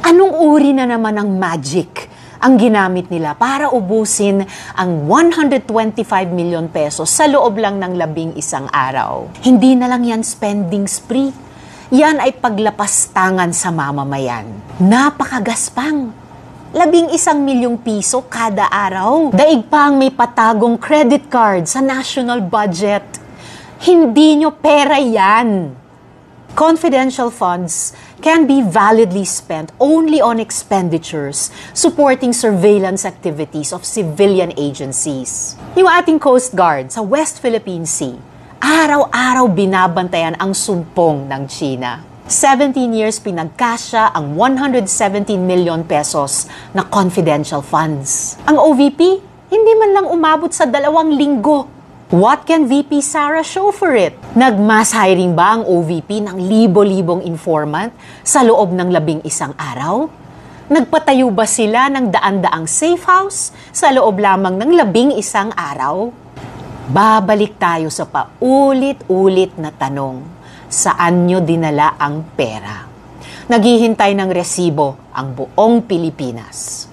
Anong uri na naman ng magic ang ginamit nila para ubusin ang 125 million pesos sa loob lang ng 11 araw? Hindi na lang yan spending spree. Yan ay paglapastangan sa mamamayan. Napakagaspang. 11 milyong piso kada araw. Daig pa ang may patagong credit card sa national budget. Hindi nyo pera yan. Confidential funds can be validly spent only on expenditures supporting surveillance activities of civilian agencies. Yung ating Coast Guard sa West Philippine Sea, araw-araw binabantayan ang sumpong ng China. 17 years pinagkasya ang 117 million pesos na confidential funds. Ang OVP, hindi man lang umabot sa 2 linggo. What can VP Sara show for it? Nag-mass hiring ba ang OVP ng libo-libong informant sa loob ng 11 araw? Nagpatayo ba sila ng daan-daang safe house sa loob lamang ng 11 araw? Babalik tayo sa paulit-ulit na tanong, saan nyo dinala ang pera? Naghihintay ng resibo ang buong Pilipinas.